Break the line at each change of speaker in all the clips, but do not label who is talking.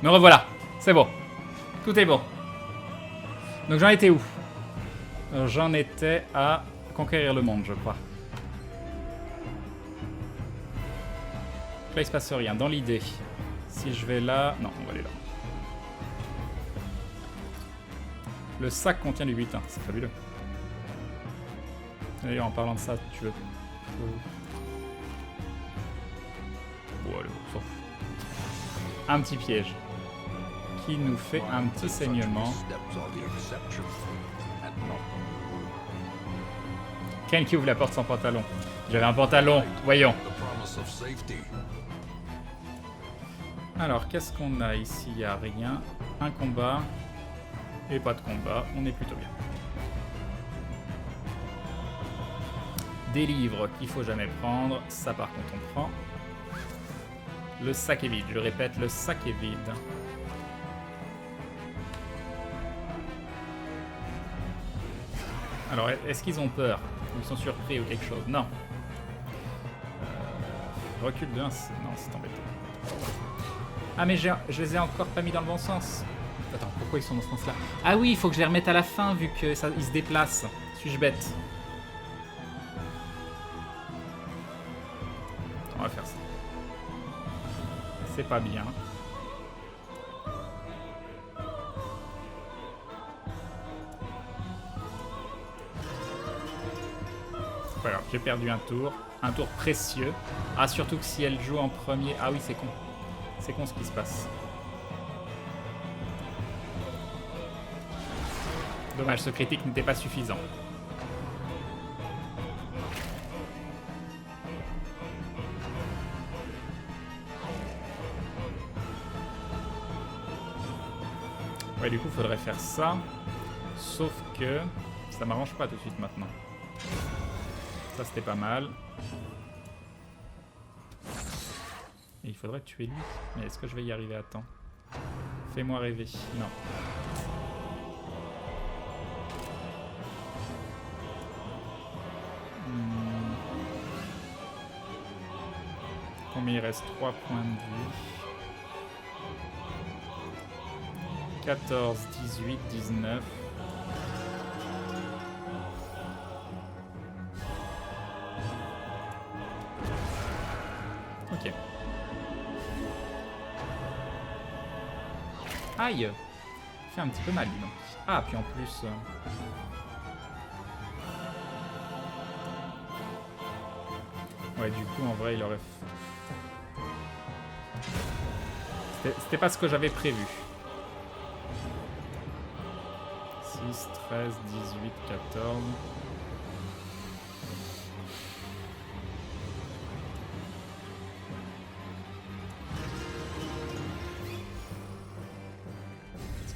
Me revoilà. C'est bon. Tout est bon. Donc j'en étais où? J'en étais à conquérir le monde, je crois. Là, il se passe rien. Dans l'idée, si je vais là... Non, on va aller là. Le sac contient du butin. C'est fabuleux. D'ailleurs, en parlant de ça, tu veux... Bon, allez, on s'en fout. Un petit piège. Qui nous fait un petit saignement. Non. Ken qui ouvre la porte sans pantalon. J'avais un pantalon, voyons. Alors, qu'est-ce qu'on a ici? Il n'y a rien. Un combat. Et pas de combat. On est plutôt bien. Des livres qu'il faut jamais prendre. Ça, par contre, on prend. Le sac est vide. Je répète, le sac est vide. Alors, est-ce qu'ils ont peur? Ils sont surpris ou quelque chose? Non. Recul de 1, non, c'est embêtant. Ah, mais je les ai encore pas mis dans le bon sens. Attends, pourquoi ils sont dans ce sens-là? Ah oui, il faut que je les remette à la fin vu qu'ils se déplacent. Suis-je bête? On va faire ça. C'est pas bien. Voilà, j'ai perdu un tour précieux. Ah, surtout que si elle joue en premier... Ah oui, c'est con. C'est con ce qui se passe. Dommage, ce critique n'était pas suffisant. Ouais, du coup, il faudrait faire ça. Sauf que ça m'arrange pas tout de suite maintenant. Ça, c'était pas mal. Et il faudrait tuer lui. Mais est-ce que je vais y arriver à temps? Fais-moi rêver. Non. Combien il reste? 3 points de vie. 14, 18, 19. Ok. Aïe! Fait un petit peu mal, dis donc. Ah, puis en plus... Ouais, du coup, en vrai, il aurait... C'était pas ce que j'avais prévu. 6, 13, 18, 14...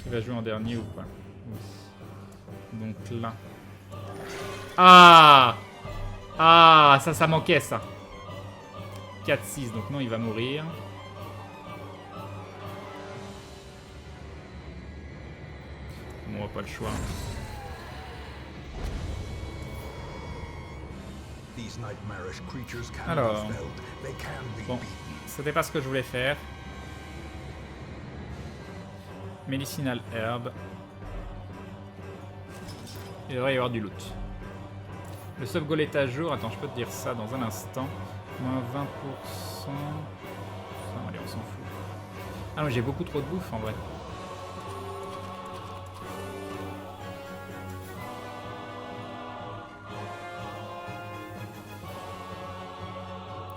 Il va jouer en dernier ou pas? Oui. Donc là. Ah! Ah! Ça manquait, ça. 4-6, donc non, il va mourir. Bon, on n'a pas le choix. Alors. Bon, c'était pas ce que je voulais faire. Medicinal herb. Il devrait y avoir du loot. Le sauvegoal est à jour. Attends, je peux te dire ça dans un instant. Moins 20%. Allez, on s'en fout. Ah non, j'ai beaucoup trop de bouffe en vrai.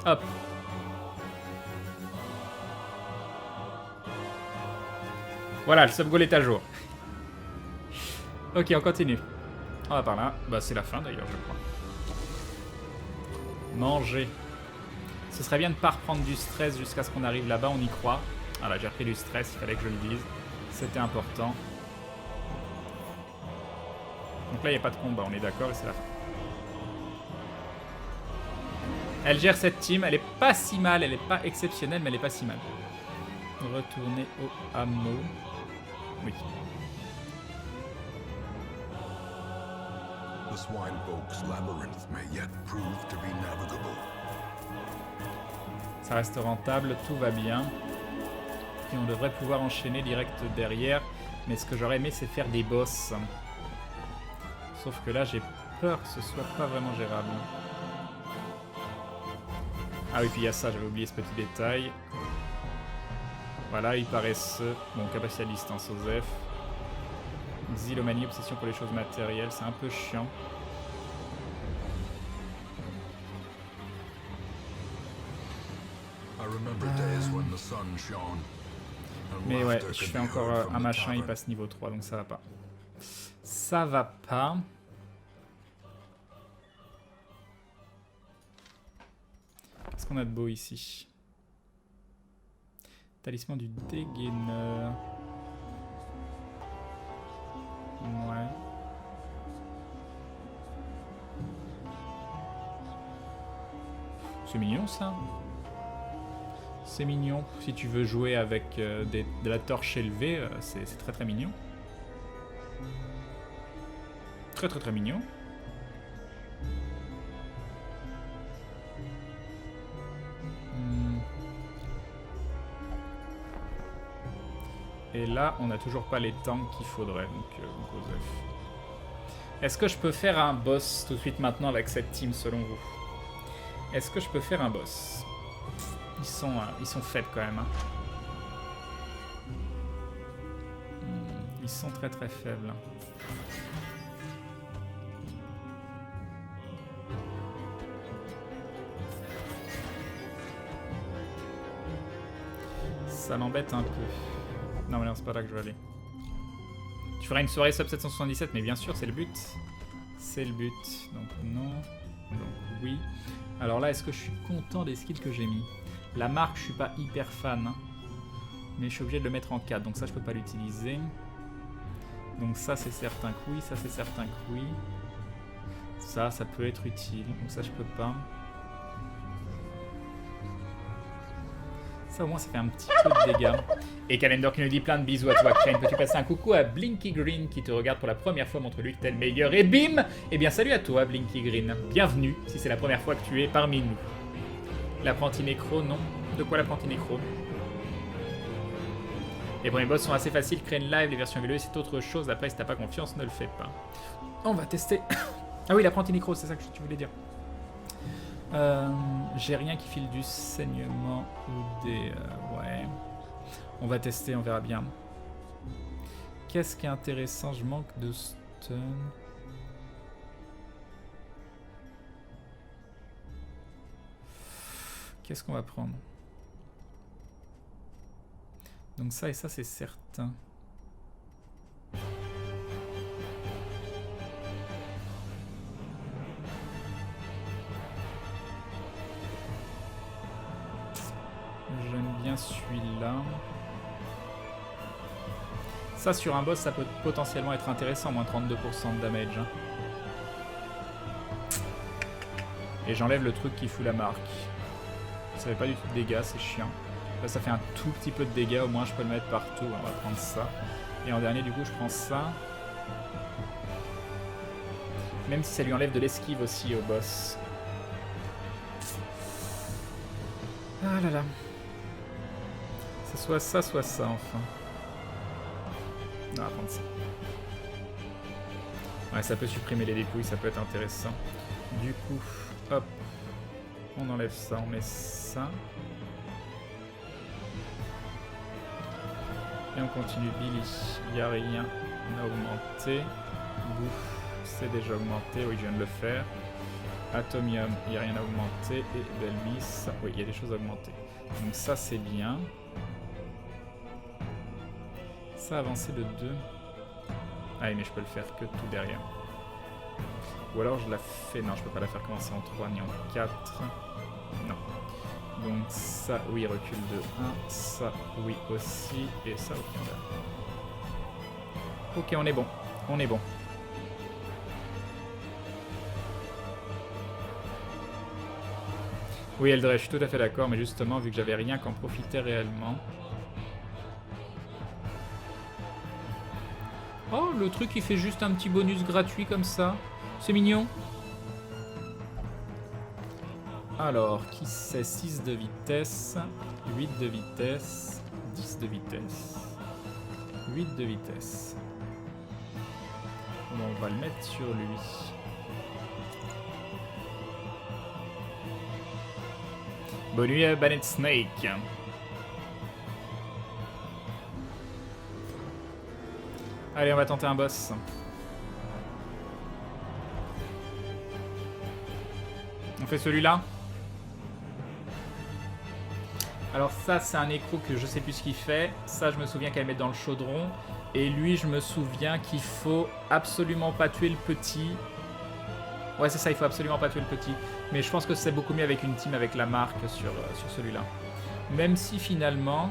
Hop. Voilà, le sauvegoal est à jour. Ok, on continue. On va par là. Bah, c'est la fin d'ailleurs, je crois. Manger. Ce serait bien de ne pas reprendre du stress jusqu'à ce qu'on arrive là-bas, on y croit. Ah là, j'ai repris du stress, il fallait que je le dise. C'était important. Donc là, il n'y a pas de combat, on est d'accord, et c'est la fin. Elle gère cette team, elle est pas si mal, elle est pas exceptionnelle, mais elle est pas si mal. Retourner au hameau. Oui.
The Swinefolk's labyrinth may yet prove to be navigable.
Ça reste rentable, tout va bien. Et on devrait pouvoir enchaîner direct derrière. Mais ce que j'aurais aimé, c'est faire des boss. Sauf que là, j'ai peur que ce soit pas vraiment gérable. Ah oui, puis il y a ça, j'avais oublié ce petit détail. Voilà, il paresseux. Bon, capacité à distance, Osef. Xylomanie, obsession pour les choses matérielles, c'est un peu chiant. Mais ouais, je fais encore un machin, il passe niveau 3, donc ça va pas. Ça va pas. Qu'est-ce qu'on a de beau ici? Talisman du dégaineur. Ouais. C'est mignon ça. C'est mignon. Si tu veux jouer avec de la torche élevée, c'est très très mignon. Très très très mignon. Et là, on n'a toujours pas les tanks qu'il faudrait, donc Osef. Est-ce que je peux faire un boss tout de suite maintenant avec cette team, selon vous? Est-ce que je peux faire un boss? Ils sont faibles quand même. Hein. Ils sont très très faibles. Ça m'embête un peu. Non mais non, c'est pas là que je vais aller. Tu feras une soirée sub 777, mais bien sûr, c'est le but. C'est le but. Donc non. Donc oui. Alors là, est-ce que je suis content des skills que j'ai mis? La marque, je suis pas hyper fan. Hein. Mais je suis obligé de le mettre en 4, donc ça, je peux pas l'utiliser. Donc ça, c'est certain que oui. Ça, c'est certain que oui. Ça peut être utile. Donc ça, je peux pas. Ça au moins ça fait un petit peu de dégâts. Et Calendar qui nous dit plein de bisous à toi Crane. Peux-tu passer un coucou à Blinky Green qui te regarde pour la première fois, montre-lui que t'es le meilleur. Et bim! Eh bien salut à toi Blinky Green. Bienvenue si c'est la première fois que tu es parmi nous. L'apprenti nécro, non. De quoi l'apprenti nécro? Les premiers boss sont assez faciles, Crane Live, les versions évoluées c'est autre chose. Après si t'as pas confiance, ne le fais pas. On va tester. Ah oui l'apprenti nécro, c'est ça que tu voulais dire. J'ai rien qui file du saignement ou des... ouais. On va tester, on verra bien. Qu'est-ce qui est intéressant? Je manque de stun. Qu'est-ce qu'on va prendre? Donc ça et ça c'est certain. J'aime bien celui-là. Ça sur un boss ça peut potentiellement être intéressant, moins 32% de damage. Et j'enlève le truc qui fout la marque. Ça fait pas du tout de dégâts, c'est chiant. Là ça fait un tout petit peu de dégâts, au moins je peux le mettre partout. On va prendre ça. Et en dernier du coup je prends ça. Même si ça lui enlève de l'esquive aussi au boss. Ah là là. C'est soit ça enfin. On va prendre ça. Ouais, ça peut supprimer les dépouilles, ça peut être intéressant. Du coup, hop. On enlève ça, on met ça. Et on continue Billy. Il n'y a rien à augmenter. Bouffe, c'est déjà augmenté. Oui, je viens de le faire. Atomium, il n'y a rien à augmenter. Et Belmis, oui, il y a des choses à augmenter. Donc ça, c'est bien. Ça, avancer de 2. Ah oui, mais je peux le faire que tout derrière. Ou alors je la fais... Non, je peux pas la faire commencer en 3 ni en 4. Non. Donc ça, oui, recule de 1. Ça, oui aussi. Et ça, ok, on a... Ok, on est bon. On est bon. Oui, Eldred, je suis tout à fait d'accord, mais justement, vu que j'avais rien qu'en profitait réellement... Oh, le truc, il fait juste un petit bonus gratuit comme ça. C'est mignon. Alors, qui c'est? 6 de vitesse, 8 de vitesse, 10 de vitesse. 8 de vitesse. Bon, on va le mettre sur lui. Bonne nuit, Banet Snake. Allez, on va tenter un boss. On fait celui-là. Alors ça, c'est un écrou que je sais plus ce qu'il fait. Ça, je me souviens qu'elle met dans le chaudron. Et lui, je me souviens qu'il faut absolument pas tuer le petit. Ouais, c'est ça, il faut absolument pas tuer le petit. Mais je pense que c'est beaucoup mieux avec une team avec la marque sur celui-là. Même si finalement...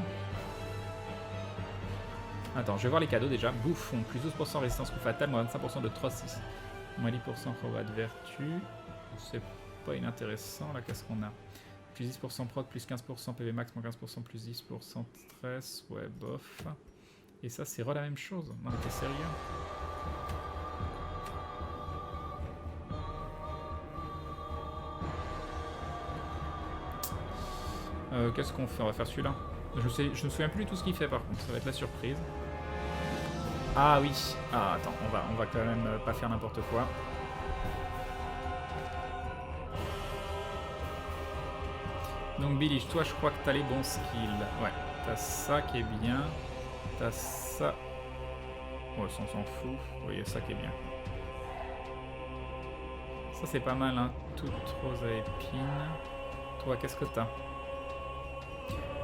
Attends, je vais voir les cadeaux déjà. Bouffon, plus 12% résistance coup fatal, moins 25% de 3-6. Moins 10% combat de vertu. C'est pas inintéressant. Là, qu'est-ce qu'on a? Plus 10% proc, plus 15% PV max, moins 15%, plus 10% stress. Ouais, bof. Et ça, c'est la même chose. Non, mais t'es sérieux? Qu'est-ce qu'on fait? On va faire celui-là. Je me souviens plus de tout ce qu'il fait par contre. Ça va être la surprise. Ah oui. Ah attends, on va quand même pas faire n'importe quoi. Donc Billy, toi je crois que t'as les bons skills. Ouais, t'as ça qui est bien. T'as ça. Ouais, ça on s'en fout. Oui, il y a ça qui est bien. Ça c'est pas mal, hein. Toute rose à épines. Toi, qu'est-ce que t'as?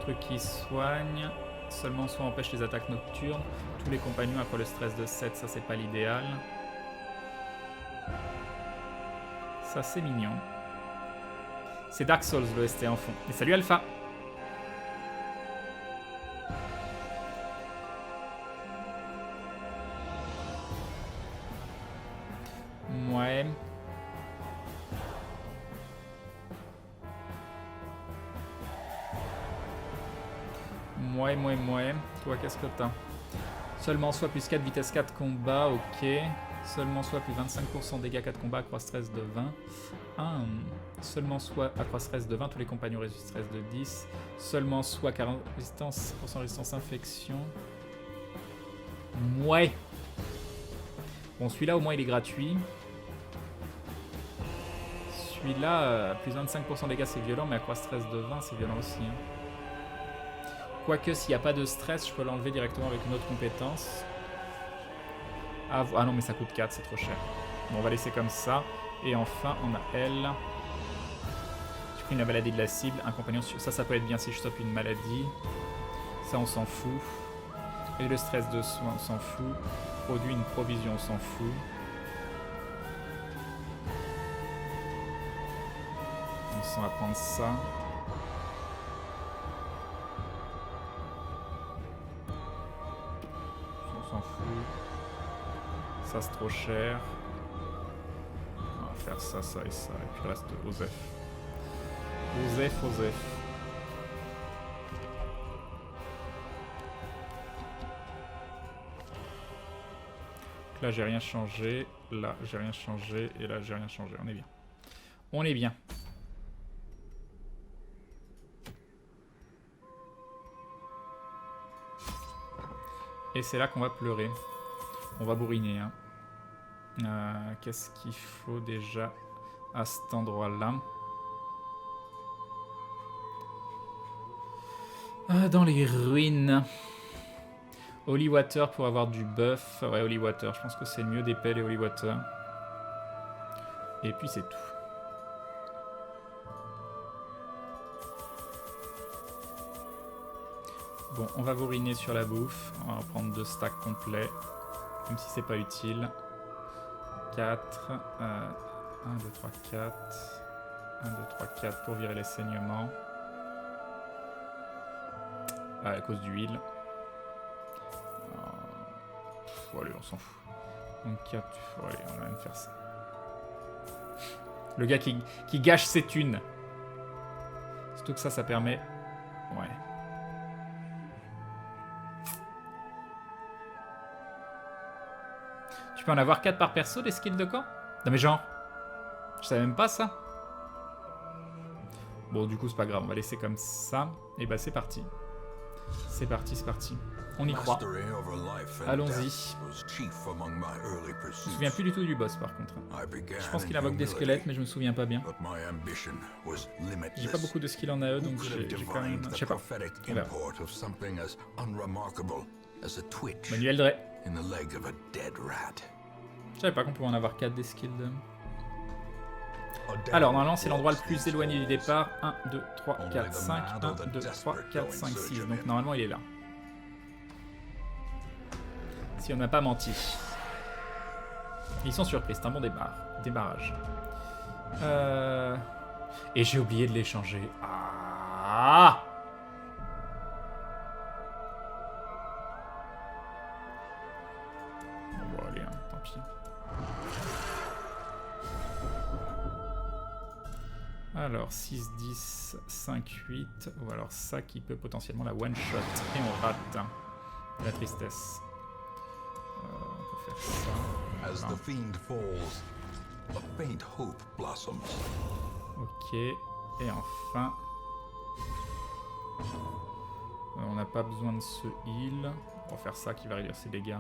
Truc qui soigne. Seulement soit empêche les attaques nocturnes. Tous les compagnons après le stress de 7, ça c'est pas l'idéal. Ça c'est mignon. C'est Dark Souls le ST en fond. Et salut Alpha. Ouais. Mouais. Toi, qu'est-ce que t'as? Seulement soit plus 4, vitesse 4, combat, ok. Seulement soit plus 25% dégâts 4 combats, accroît stress de 20. Seulement soit accroît stress de 20, tous les compagnons résistent stress de 10. Seulement soit 40% résistance infection. Ouais. Bon, celui-là, au moins, il est gratuit. Celui-là, plus 25% dégâts, c'est violent, mais accroît stress de 20, c'est violent aussi. Hein. Quoique, s'il n'y a pas de stress, je peux l'enlever directement avec une autre compétence. Ah non, mais ça coûte 4, c'est trop cher. Bon, on va laisser comme ça. Et enfin, on a elle. Je prends la maladie de la cible. Un compagnon, ça peut être bien si je stoppe une maladie. Ça, on s'en fout. Et le stress de soin, on s'en fout. Produit une provision, on s'en fout. On va prendre ça. On s'en fout. Ça c'est trop cher. On va faire ça, ça et ça. Et puis le reste, Osef. Osef. Là j'ai rien changé. Là j'ai rien changé. Et là j'ai rien changé. On est bien. On est bien. Et c'est là qu'on va pleurer. On va bourriner. Hein. Qu'est-ce qu'il faut déjà à cet endroit-là? Dans les ruines. Holy Water pour avoir du buff. Ouais, Holy Water. Je pense que c'est le mieux d'épée, les Holy Water. Et puis c'est tout. Bon, on va bourriner sur la bouffe. On va prendre 2 stacks complets. Même si c'est pas utile. 4. 1, 2, 3, 4. 1, 2, 3, 4 pour virer les saignements. Ah, à cause d'huile. Allez, on s'en fout. Donc 4. Allez, on va même faire ça. Le gars qui gâche ses thunes. Surtout que ça permet... Ouais. Tu peux en avoir 4 par perso, des skills de camp? Non mais genre... Je savais même pas ça. Bon, du coup, c'est pas grave. On va laisser comme ça. Et bah, c'est parti. C'est parti, c'est parti. On y croit. Allons-y. Je me souviens plus du tout du boss par contre. Je pense qu'il invoque des squelettes mais je me souviens pas bien. J'ai pas beaucoup de skills en AE donc j'ai quand même... Je sais pas. Manuel Dre. Je savais pas qu'on pouvait en avoir 4 des skills de... Alors normalement c'est l'endroit le plus éloigné du départ. 1, 2, 3, 4, 5. 1, 2, 3, 4, 5, 6. Donc normalement il est là. Si on n'a pas menti. Ils sont surpris, c'est un bon démarrage. Et j'ai oublié de l'échanger. Ah! Bon, allez, hein, tant pis. Alors, 6, 10, 5, 8. Ou alors ça qui peut potentiellement la one-shot. Et on rate. La tristesse. On peut faire ça.
As the fiend falls, a faint hope blossoms.
Ok. Et enfin... on n'a pas besoin de ce heal. On va faire ça qui va réduire ses dégâts.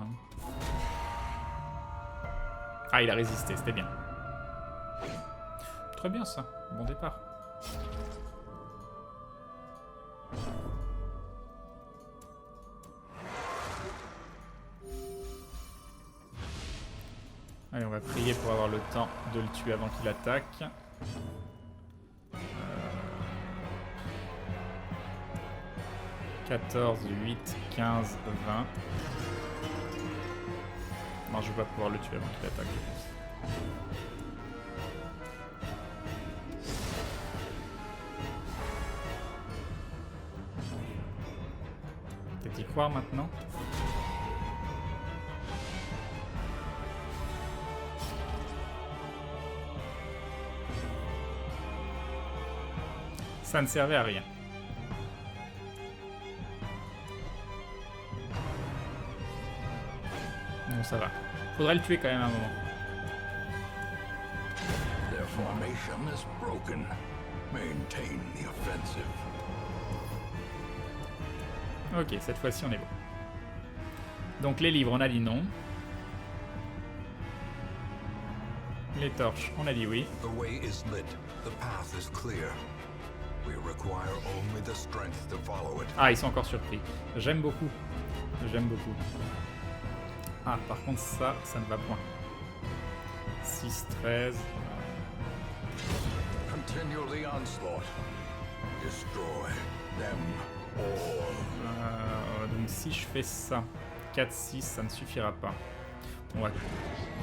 Ah, il a résisté, c'était bien. Très bien ça, bon départ. Allez, on va prier pour avoir le temps de le tuer avant qu'il attaque. 14, 8, 15, 20. Non, je vais pas pouvoir le tuer avant qu'il attaque, je pense. Peut-être y croire maintenant. Ça ne servait à rien. Bon, ça va. Faudrait le tuer quand même à un moment.
Their formation is broken. Maintain the offensive.
Ok, cette fois-ci on est bon. Donc les livres, on a dit non. Les torches, on a dit oui.
The way is lit. The path is clear. We require only the strength to follow it.
Ah, ils sont encore surpris. J'aime beaucoup. J'aime beaucoup. Ah, par contre, ça ne va point. 6, 13.
Continue the onslaught. Destroy them all.
Donc si je fais ça, 4, 6, ça ne suffira pas. On va...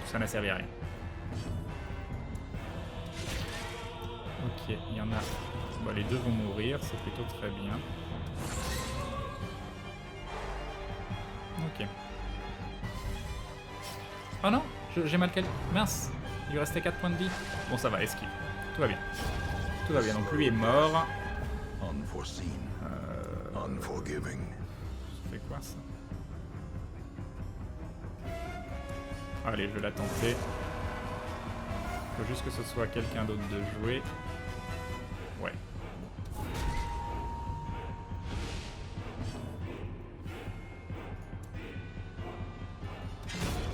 Ça n'a servi à rien. Ok, il y en a... Bon, les deux vont mourir, c'est plutôt très bien. Ok. Oh non, j'ai mal calculé. Mince, il lui restait 4 points de vie. Bon, ça va, esquive. Tout va bien. Tout va bien, donc lui est mort.
Unforeseen. Unforgiving.
Ça fait quoi ça? Allez, je vais la tenter. Faut juste que ce soit quelqu'un d'autre de jouer. Ouais.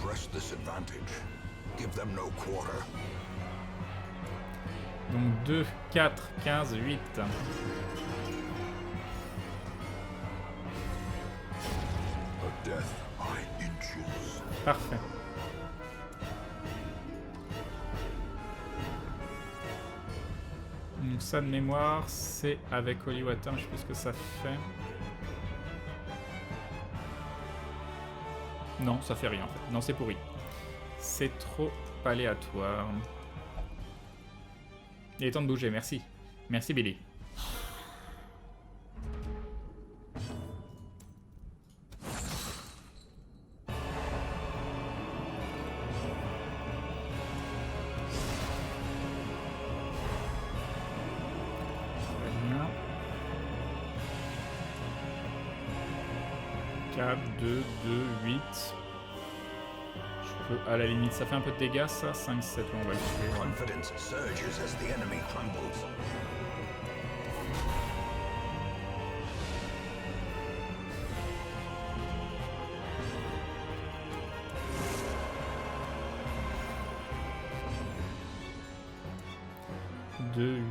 Press this advantage. Give them no quarter.
Donc 2, 4, 15, 8.
A death by inches.
Parfait. Donc ça de mémoire, c'est avec Holy Water, je sais plus ce que ça fait. Non, ça fait rien en fait. Non, c'est pourri. C'est trop aléatoire. Il est temps de bouger, merci. Merci Billy. Très bien. 4, 2, 2, 8. Je peux, à la limite, ça fait un peu de dégâts ça. 5, 7, on va le tuer.
Confidence surges as the enemy crumbles.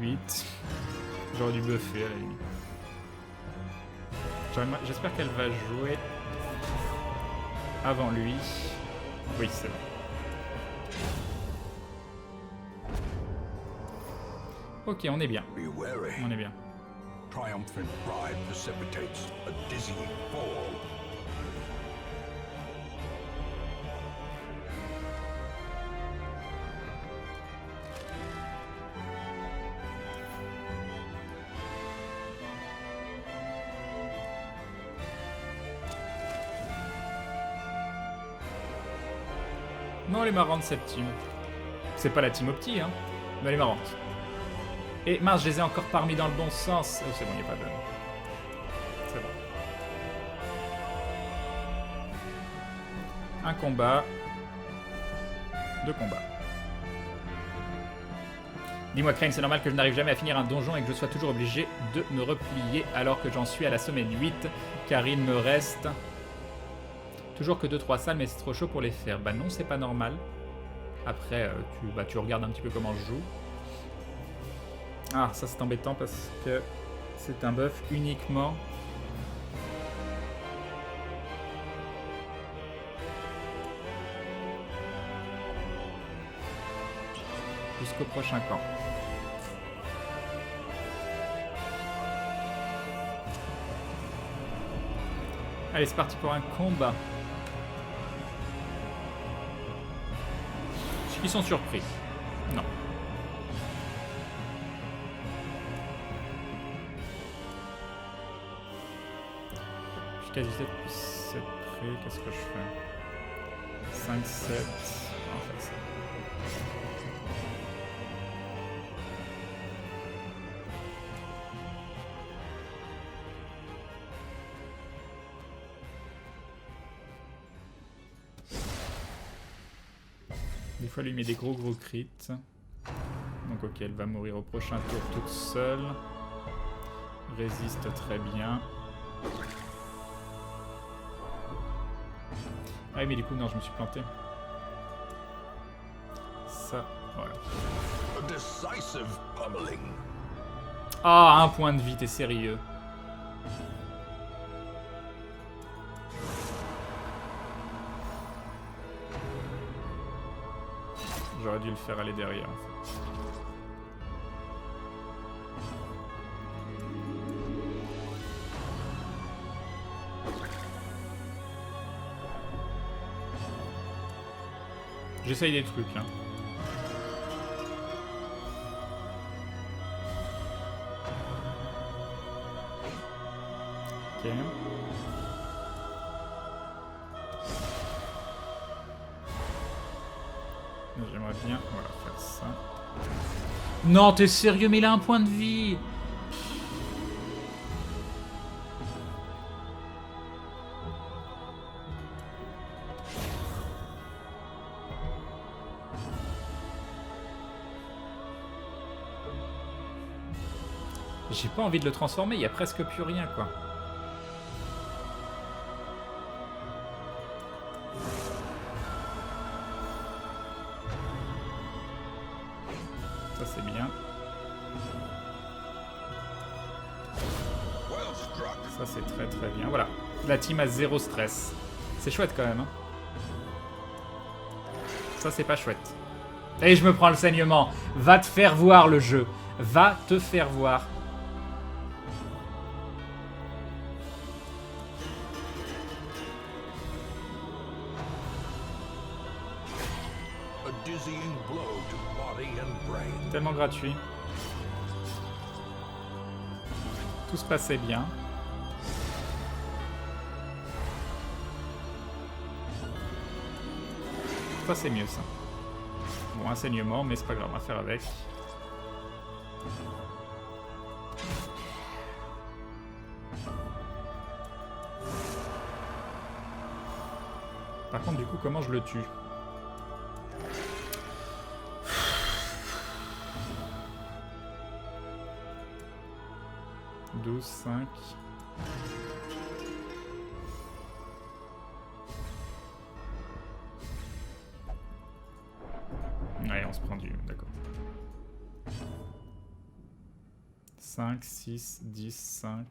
8. J'aurais dû buffer à la limite. J'espère qu'elle va jouer avant lui. Oui, c'est bon. Ok, on est bien.
Be wary.
On est bien.
Triumphant pride precipitates a dizzying fall.
Non, elle est marrante cette team. C'est pas la team Opti, hein, mais elle est marrante. Et mince, je les ai encore pas remis dans le bon sens. Oh, c'est bon, il n'y a pas de... C'est bon. Un combat. 2 combats. Dis-moi, Crane, c'est normal que je n'arrive jamais à finir un donjon et que je sois toujours obligé de me replier alors que j'en suis à la semaine 8, car il me reste... toujours que 2-3 salles, mais c'est trop chaud pour les faire. Bah non, c'est pas normal. Après, tu regardes un petit peu comment je joue. Ah, ça c'est embêtant parce que c'est un buff uniquement... jusqu'au prochain camp. Allez, c'est parti pour un combat. Ils sont surpris. Non. Je suis quasi 7 près. Qu'est-ce que je fais? 5, 7. En fait, ça. Des fois, lui met des gros crits. Donc, ok, elle va mourir au prochain tour toute seule. Résiste très bien. Ah oui, mais du coup, non, je me suis planté. Ça, voilà.
A decisive pummeling.
Ah, 1 point de vie, t'es sérieux? J'aurais dû le faire aller derrière, en fait. J'essaye des trucs, hein. Ok. J'aimerais bien, voilà, faire ça. Non, t'es sérieux, mais il a 1 point de vie. J'ai pas envie de le transformer, il y a presque plus rien, quoi. Ça c'est bien. Ça c'est très très bien. Voilà. La team a 0 stress. C'est chouette quand même. Hein. Ça c'est pas chouette. Et je me prends le saignement. Va te faire voir le jeu. Va te faire voir. Tellement gratuit. Tout se passait bien. Ça c'est mieux ça. Bon, un saignement, mais c'est pas grave, on va faire avec. Par contre, du coup, comment je le tue? 12, 5. Ouais, on se prend du... D'accord. 5, 6, 10, 5.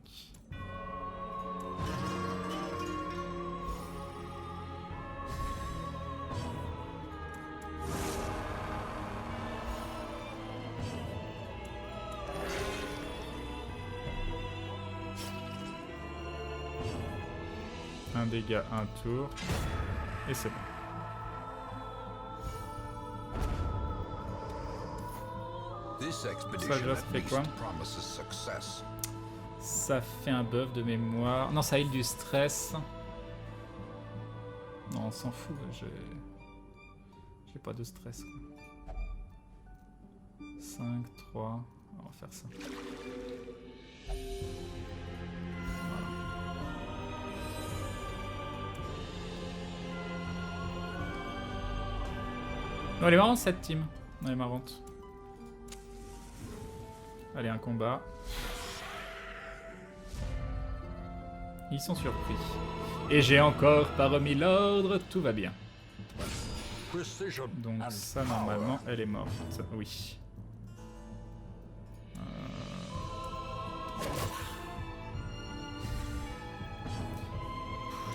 Un dégât, un tour. Et c'est bon.
This expedition
Ça
at
fait quoi?
least promises success.
Ça fait un buff de mémoire. Non, ça heal du stress. Non, on s'en fout. J'ai pas de stress. Quoi. 5, 3. On va faire ça. Non, elle est marrante cette team. Elle est marrante. Allez, un combat. Ils sont surpris. Et j'ai encore pas remis l'ordre, tout va bien.
Precision
Donc
and
ça,
power.
normalement, elle est morte. Oui.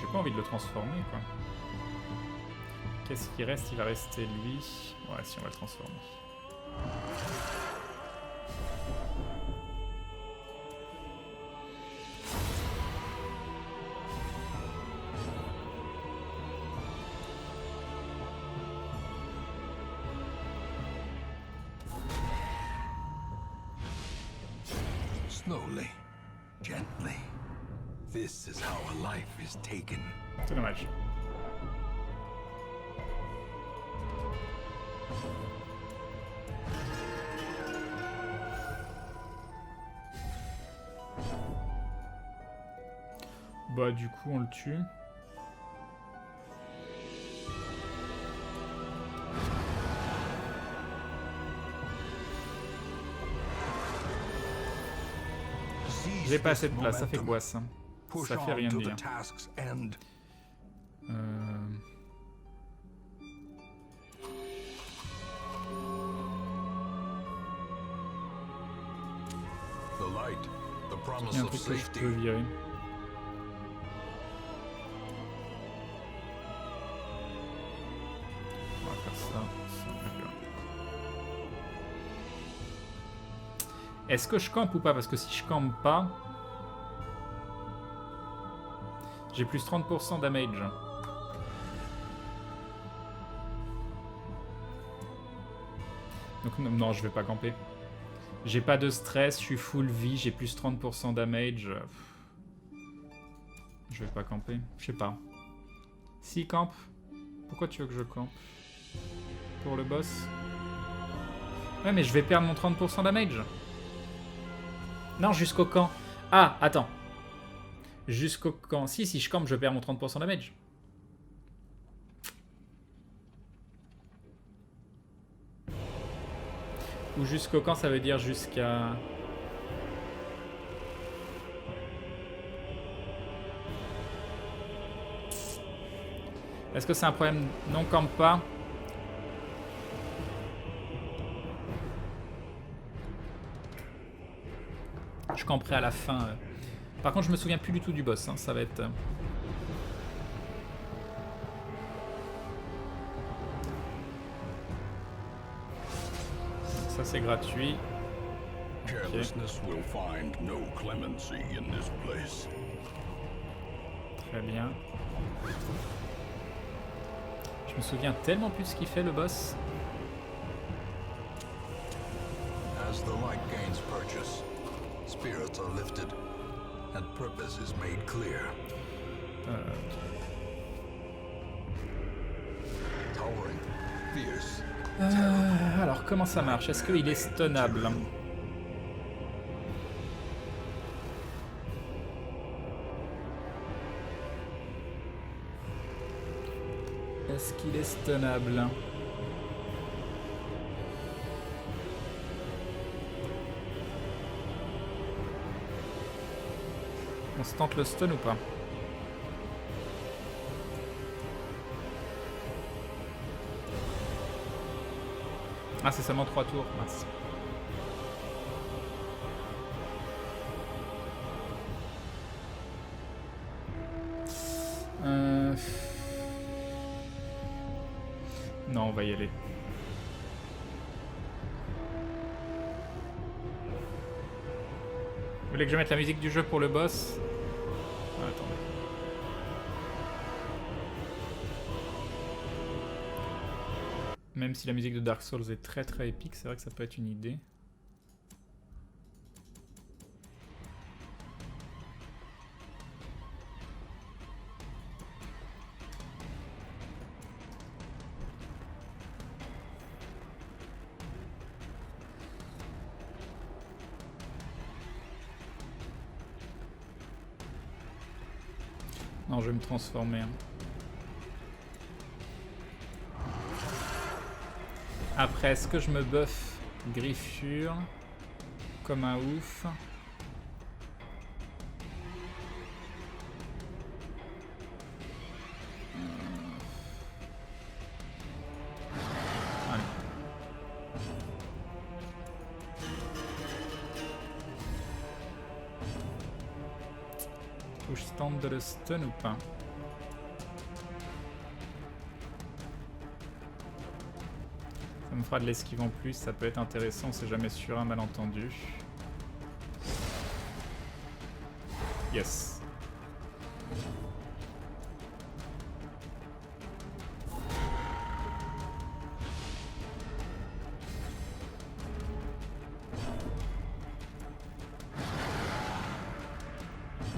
J'ai pas envie de le transformer, quoi. Qu'est-ce qui reste? Il va rester lui. Ouais, si on va le transformer.
Slowly, gently. This is how a life is taken.
C'est dommage. Bah du coup on le tue. J'ai pas assez de place, ça fait quoi ça? Ça fait rien dire. Il y a un truc que je peux virer. On va faire ça. Est-ce que je campe ou pas? Parce que si je campe pas, j'ai plus 30% damage. Donc non, je vais pas camper. J'ai pas de stress, je suis full vie, j'ai plus 30% damage. Je vais pas camper, je sais pas. Si campe, pourquoi tu veux que je campe? Pour le boss? Ouais, mais je vais perdre mon 30% damage. Non, jusqu'au camp. Ah, attends. Jusqu'au camp. Si je campe, je perds mon 30% damage. Ou jusqu'au camp, ça veut dire jusqu'à... Est-ce que c'est un problème? Non, campe pas. Je camperai à la fin. Par contre, je me souviens plus du tout du boss. Hein. Ça va être... Ça, c'est gratuit. Okay. Très bien. Je me souviens tellement plus ce qu'il fait, le boss.
As the light gains purchase, spirits are lifted, and purpose is made clear. Towering, fierce.
Alors, comment ça marche? Est-ce qu'il est stunnable? Est-ce qu'il est stunnable? On se tente le stun ou pas? Ah, c'est seulement 3 tours. Mince. Non, on va y aller. Vous voulez que je mette la musique du jeu pour le boss? Ah, attendez. Même si la musique de Dark Souls est très très épique, c'est vrai que ça peut être une idée. Non, je vais me transformer. Hein. Après, est-ce que je me buff griffure comme un ouf? Allez. Faut que je tente de le stun ou pas? Ça me fera de l'esquive en plus, ça peut être intéressant, c'est jamais sur un malentendu. Yes.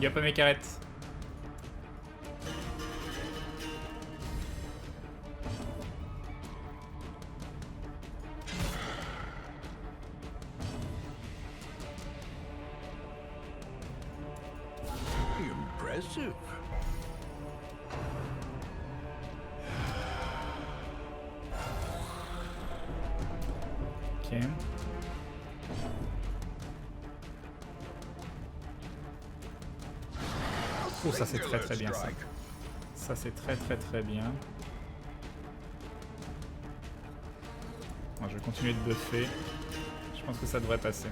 Y'a pas mes carettes.
Impressive.
Ok. Oh, ça c'est très très bien ça. Ça c'est très très très bien. Bon, je vais continuer de buffer. Je pense que ça devrait passer.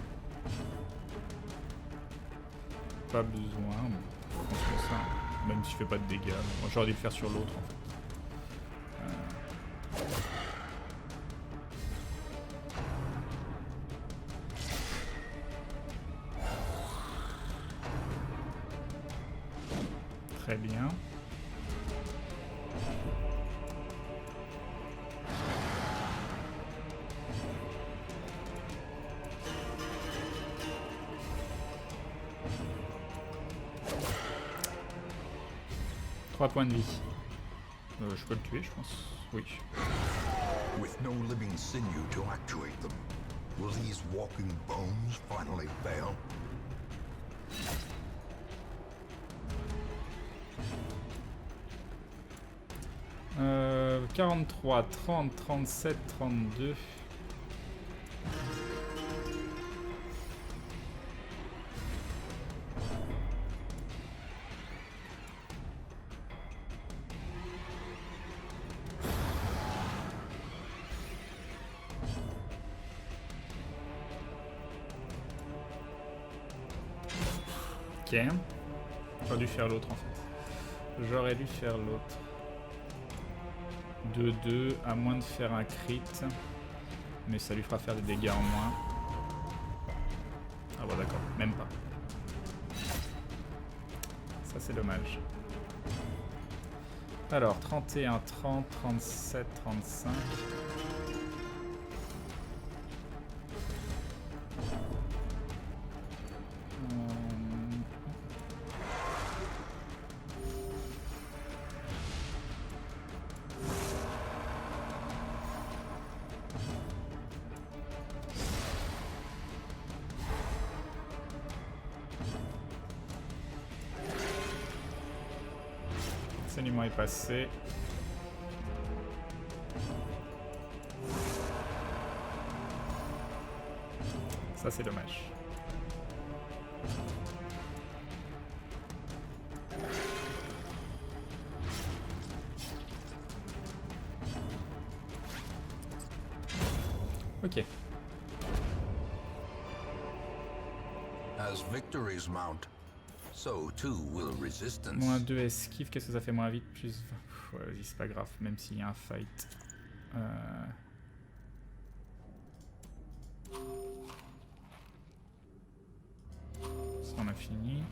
Pas besoin. Je pense que ça. Même si je fais pas de dégâts. Moi j'aurais dû le faire sur l'autre en fait. Très bien. Trois points de vie. Je peux le tuer, je pense. Oui.
With no living sinew to actuate them, will these walking bones finally fail?
Euh, 43, 30, 37, 32. Ok. J'aurais dû faire l'autre en fait. J'aurais dû faire l'autre. 2-2, à moins de faire un crit. Mais ça lui fera faire des dégâts en moins. Ah bon d'accord, même pas. Ça c'est dommage. Alors, 31, 30, 37, 35. L'enseignement est passé. Ça c'est dommage. Ok.
As victories mount, so too will resistance.
Moins 2 esquive, qu'est-ce que ça fait? Moins vite, plus 20. Ouais, c'est pas grave, même s'il y a un fight. Ça, on a fini.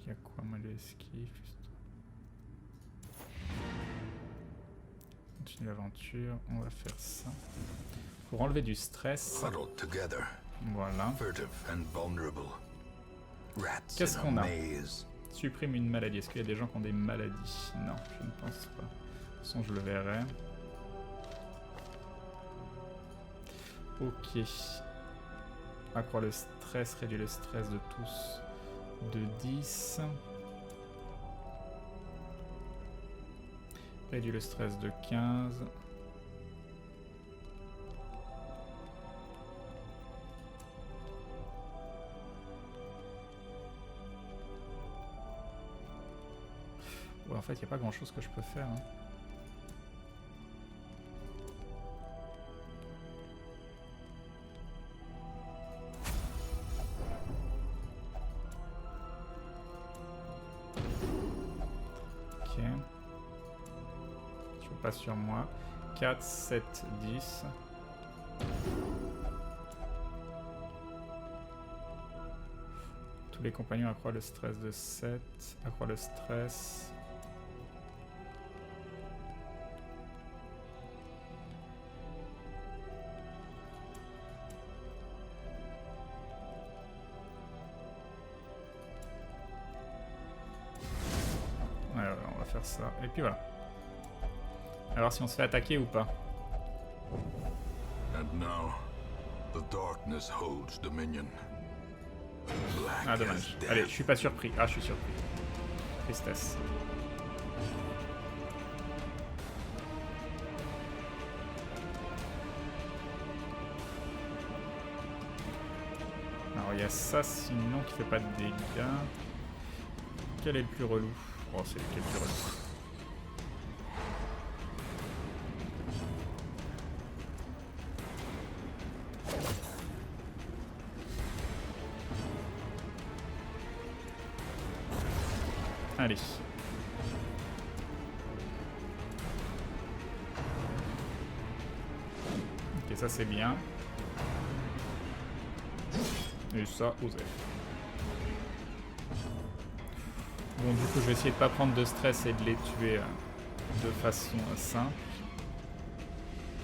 Il y a quoi, moi, de esquive juste... Continue l'aventure. On va faire ça. Pour enlever du stress.
Huddled together,
Voilà.
furtive and vulnerable. Rats
Qu'est-ce
in a
qu'on a?
maze.
Supprime une maladie. Est-ce qu'il y a des gens qui ont des maladies? Non, je ne pense pas. De toute façon, je le verrai. Ok. Accroît le stress, réduit le stress de tous de 10. Réduit le stress de 15. Ouais, en fait, il n'y a pas grand chose que je peux faire. Hein. Ok. Je veux pas sur moi. 4, 7, 10. Tous les compagnons accroît le stress de 7. Accroît le stress. Ouais, on va faire ça. Et puis voilà. Alors si on se fait attaquer ou pas.
And now, the darkness holds dominion. Black
Ah
as
dommage.
death.
Allez, je suis pas surpris. Ah, je suis surpris. Tristesse. Alors il y a ça sinon qui fait pas de dégâts. Quel est le plus relou? Oh, c'est lequel le plus relou? Allez. Ok, ça c'est bien. Et ça, osez. Bon, du coup, je vais essayer de pas prendre de stress et de les tuer de façon simple.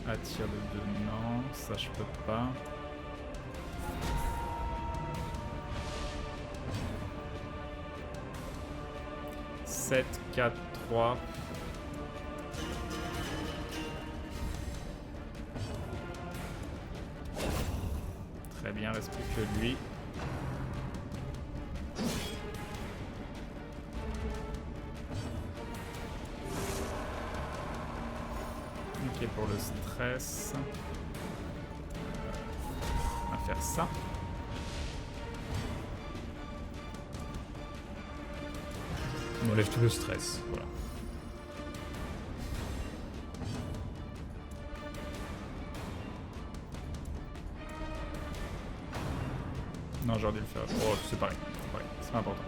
Attire de 2, non, ça je peux pas. « 7, 4, 3... » Très bien, reste plus que lui. Ok, pour le stress. On va faire ça. On enlève tout le stress, voilà. Non, j'aurais dû le faire. Oh, c'est pareil. C'est pas important.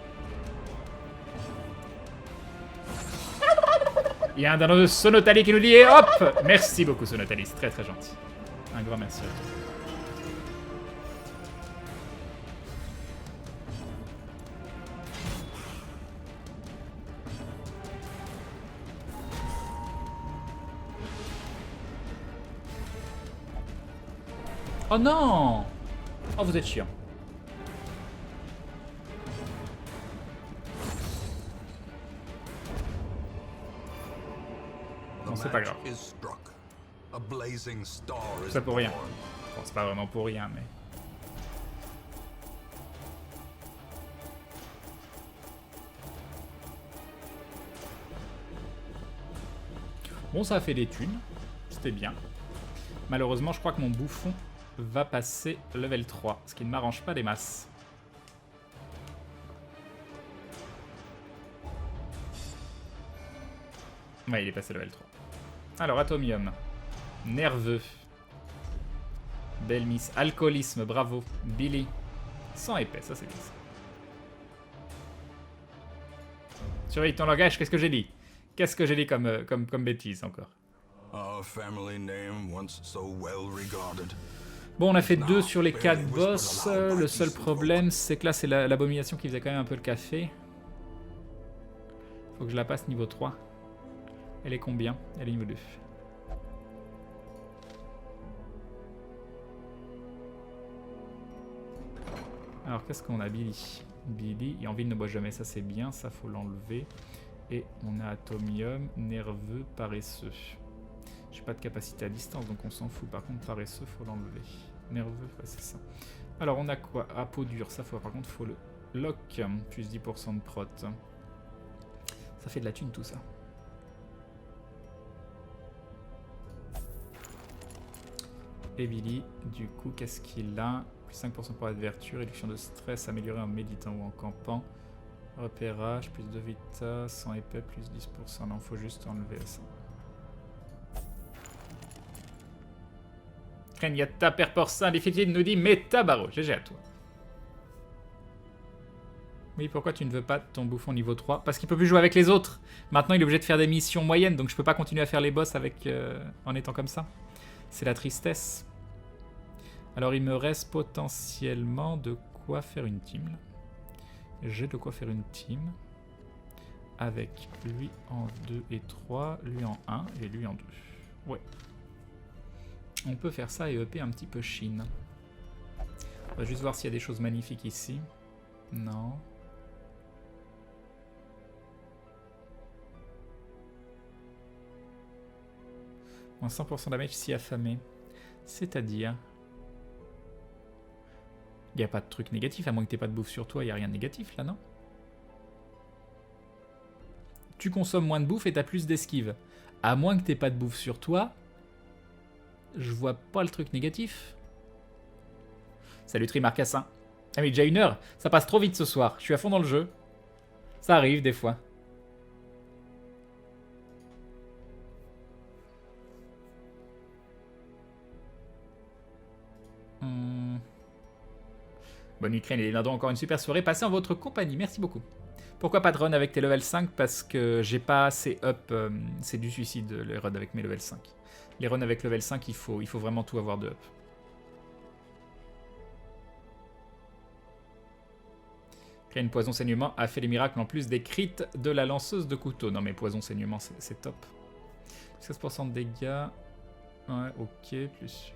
Il y a un dans le Sonotali qui nous dit hop! Merci beaucoup, Sonotali, c'est très très gentil. Un grand merci à toi. Oh non! Oh, vous êtes chiant. Non, c'est pas grave. C'est pour rien. Bon, c'est pas vraiment pour rien, mais... Bon, ça a fait des thunes. C'était bien. Malheureusement, je crois que mon bouffon va passer level 3, ce qui ne m'arrange pas des masses. Ouais, il est passé level 3. Alors, Atomium. Nerveux. Belle miss. Alcoolisme, bravo. Billy. Sang épais, ça c'est bien ça. Surveille ton langage, qu'est-ce que j'ai dit? Qu'est-ce que j'ai dit comme bêtise encore?
Our family name once so well regarded.
Bon, on a fait 2 sur les 4 boss. Le seul problème, c'est que là, c'est l'abomination qui faisait quand même un peu le café. Faut que je la passe niveau 3. Elle est combien? Elle est niveau 2. Alors, qu'est-ce qu'on a? Billy. Billy, et Envie ne boit jamais, ça c'est bien, ça faut l'enlever. Et on a Atomium, nerveux, paresseux. J'ai pas de capacité à distance, donc on s'en fout. Par contre, paresseux, faut l'enlever. Nerveux, ouais, c'est ça. Alors, on a quoi? Ah, peau dure, ça faut. Par contre, faut le lock, plus 10% de prot. Ça fait de la thune tout ça. Et Billy, du coup, qu'est-ce qu'il a? Plus 5% pour la vertu, réduction de stress, améliorée en méditant ou en campant. Repérage, plus de vita, 100 épais, plus 10%. Non, faut juste enlever ça. Krenyata, père porcin, définitive nous dit Métabaro. GG à toi. Oui, pourquoi tu ne veux pas ton bouffon niveau 3? Parce qu'il peut plus jouer avec les autres. Maintenant, il est obligé de faire des missions moyennes, donc je peux pas continuer à faire les boss avec, en étant comme ça. C'est la tristesse. Alors, il me reste potentiellement de quoi faire une team. J'ai de quoi faire une team. Avec lui en 2 et 3, lui en 1 et lui en 2. Ouais. On peut faire ça et EP un petit peu Chine. On va juste voir s'il y a des choses magnifiques ici. Non. Moins 100% damage si affamé. C'est-à-dire... Il n'y a pas de truc négatif, à moins que tu n'aies pas de bouffe sur toi, il n'y a rien de négatif là, non? Tu consommes moins de bouffe et tu as plus d'esquive. À moins que tu n'aies pas de bouffe sur toi, je vois pas le truc négatif. Salut Trimarcassin. Ah mais déjà 1 heure, ça passe trop vite ce soir, je suis à fond dans le jeu. Ça arrive des fois. Bonne Ukraine et les Lindons, encore une super soirée passée en votre compagnie, merci beaucoup. Pourquoi pas de run avec tes level 5? Parce que j'ai pas assez up, c'est du suicide les runs avec mes level 5. Les runs avec level 5, il faut vraiment tout avoir de up. Une poison saignement a fait les miracles en plus des crits de la lanceuse de couteau. Non mais poison saignement c'est top. 16% de dégâts. Ouais, ok, plus.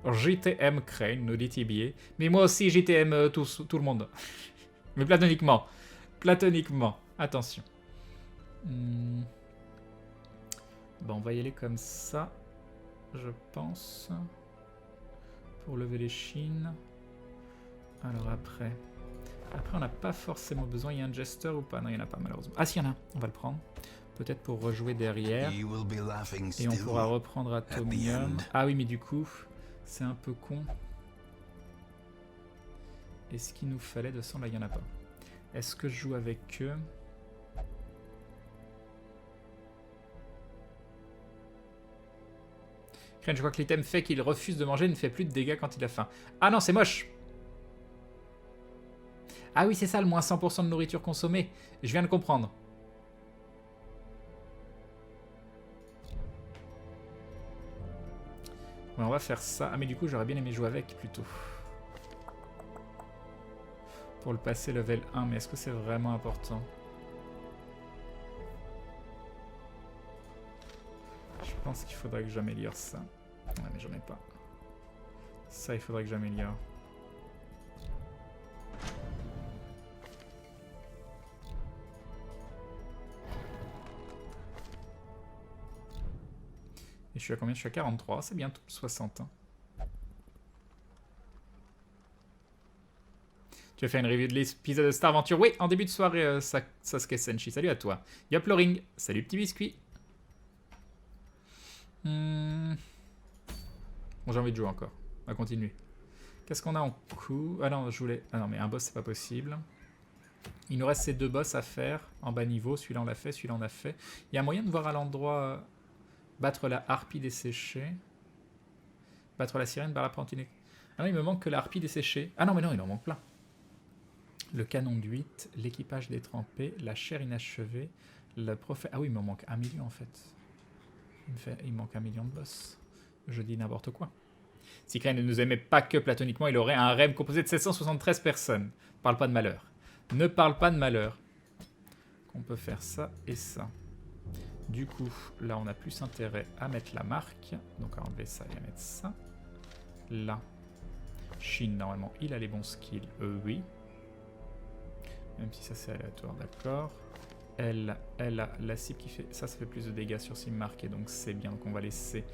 JTM Crane, nous dit Tibier. Mais moi aussi JTM tout le monde. Mais platoniquement. Platoniquement. Attention. Bon, on va y aller comme ça. Je pense. Pour lever les chines. Alors après on n'a pas forcément besoin. Il y a un Jester ou pas? Non, il n'y en a pas malheureusement. Ah si, il y en a. On va le prendre. Peut-être pour rejouer derrière. Et on pourra reprendre Atomium. Ah oui, mais du coup, c'est un peu con. Est-ce qu'il nous fallait 200? Là, il n'y en a pas. Est-ce que je joue avec eux? Je crois que l'item fait qu'il refuse de manger, ne fait plus de dégâts quand il a faim. Ah non, c'est moche! Ah oui, c'est ça, le moins 100% de nourriture consommée. Je viens de comprendre. Ouais, on va faire ça. Ah mais du coup, j'aurais bien aimé jouer avec, plutôt. Pour le passer level 1, mais est-ce que c'est vraiment important? Je pense qu'il faudrait que j'améliore ça. Ouais, mais j'en ai pas. Ça, il faudrait que j'améliore. Et je suis à combien? Je suis à 43, c'est bientôt 60. Hein. Tu vas faire une review de l'épisode de Star Venture? Oui, en début de soirée, Sasuke Senshi. Salut à toi. Yop Loring. Salut petit biscuit. Bon, j'ai envie de jouer encore. On va continuer. Qu'est-ce qu'on a en coup? Ah non, je voulais... Ah non, mais un boss, c'est pas possible. Il nous reste ces 2 boss à faire en bas niveau. Celui-là, on l'a fait. Celui-là, on l'a fait. Il y a moyen de voir à l'endroit... Battre la harpie desséchée. Battre la sirène par la pantinée. Ah non, il me manque que la harpie desséchée. Ah non, mais non, il en manque plein. Le canon d'huître, l'équipage détrempé, la chair inachevée, Le prophète... Ah oui, il me manque 1 million en fait. Il me manque 1 million de boss. Je dis n'importe quoi. Si Crane ne nous aimait pas que platoniquement, il aurait un harem composé de 773 personnes. Parle pas de malheur. Ne parle pas de malheur. On peut faire ça et ça. Du coup, là, on a plus intérêt à mettre la marque. Donc, à enlever ça et à mettre ça. Là. Chine, normalement, il a les bons skills. Oui. Même si ça, c'est aléatoire, d'accord. Elle a la cible qui fait... Ça fait plus de dégâts sur cible marquée, donc c'est bien. Donc, on va laisser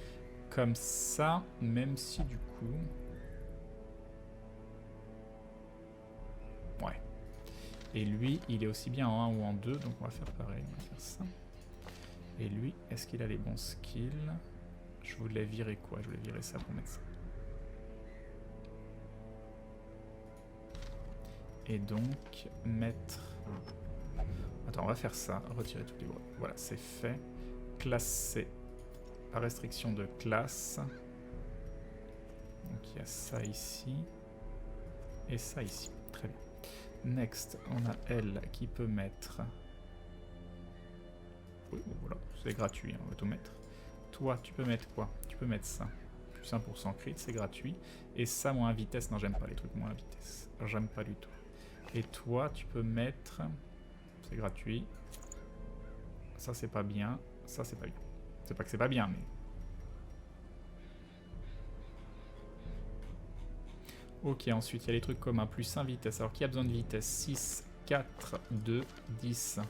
comme ça. Même si, du coup... Ouais. Et lui, il est aussi bien en 1 ou en 2, donc on va faire pareil. On va faire ça. Et lui, est-ce qu'il a les bons skills? Je voulais virer quoi? Je voulais virer ça pour mettre ça. Et donc, mettre... Attends, on va faire ça. Retirer tous les bruits. Voilà, c'est fait. Classer par restriction de classe. Donc, il y a ça ici. Et ça ici. Très bien. Next, on a elle qui peut mettre... Oui, bon, voilà, c'est gratuit, on va tout mettre. Toi, tu peux mettre quoi? Tu peux mettre ça. Plus 1% crit, c'est gratuit. Et ça, moins vitesse. Non, j'aime pas les trucs moins vitesse. J'aime pas du tout. Et toi, tu peux mettre... C'est gratuit. Ça, c'est pas bien. Ça, c'est pas bien. C'est pas que c'est pas bien, mais... Ok, ensuite, il y a les trucs communs. Plus 1 vitesse. Alors, qui a besoin de vitesse? 6, 4, 2, 10.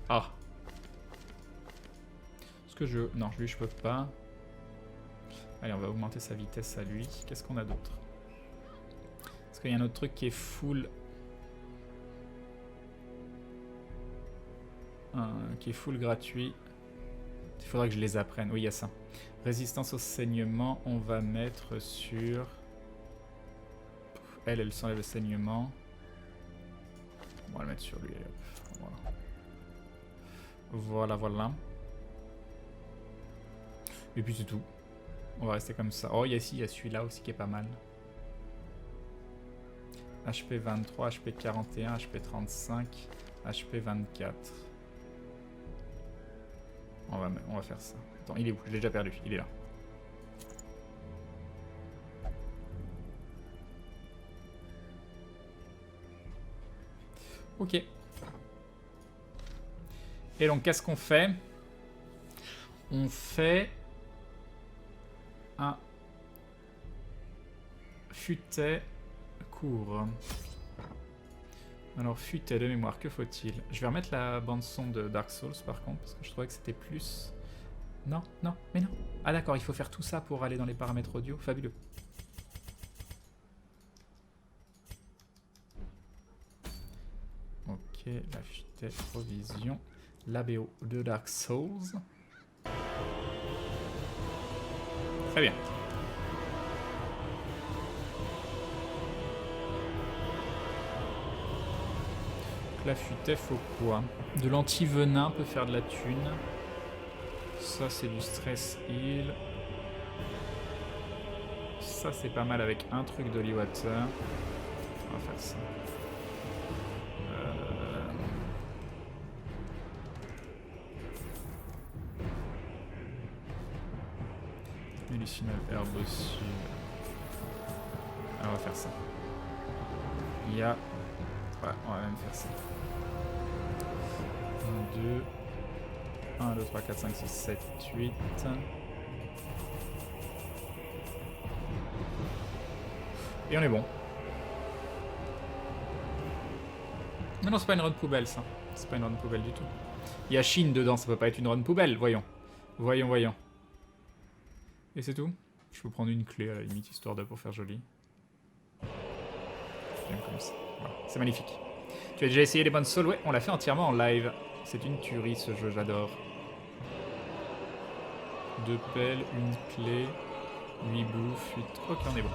Ah! Est-ce que je... Non, lui, je peux pas. Allez, on va augmenter sa vitesse à lui. Qu'est-ce qu'on a d'autre? Est-ce qu'il y a un autre truc qui est full... qui est full gratuit? Il faudra que je les apprenne. Oui, il y a ça. Résistance au saignement, on va mettre sur... Elle s'enlève le saignement. On va le mettre sur lui. Voilà. Voilà, voilà. Et puis c'est tout. On va rester comme ça. Oh, il y a celui-là aussi qui est pas mal. HP 23, HP 41, HP 35, HP 24. On va faire ça. Attends, il est où? Je l'ai déjà perdu. Il est là. Ok. Et donc, qu'est-ce qu'on fait? On fait un futet court. Alors, futet de mémoire, que faut-il? Je vais remettre la bande-son de Dark Souls, par contre, parce que je trouvais que c'était plus... Non, non, mais non. Ah d'accord, il faut faire tout ça pour aller dans les paramètres audio. Fabuleux. Ok, la futet provision. L'ABO de Dark Souls. Très bien. La futet, faut quoi? De l'anti-venin peut faire de la thune. Ça, c'est du stress heal. Ça, c'est pas mal avec un truc d'Holy Water. On va faire ça. Medicinal herbe aussi. Alors, on va faire ça. Il y a... Ouais, on va même faire ça. 1, 2, 3, 4, 5, 6, 7, 8. Et on est bon. Mais non, c'est pas une run poubelle, ça. C'est pas une run poubelle du tout. Il y a Chine dedans, ça peut pas être une run poubelle, voyons. Voyons, voyons. Et c'est tout. Je peux prendre une clé à la limite, histoire de pour faire joli. J'aime comme ça. Voilà. C'est magnifique. Tu as déjà essayé les bonnes souls? Ouais, on l'a fait entièrement en live. C'est une tuerie ce jeu, j'adore. 2 pelles, une clé, 8 bouffes, 8... Ok, on est bon.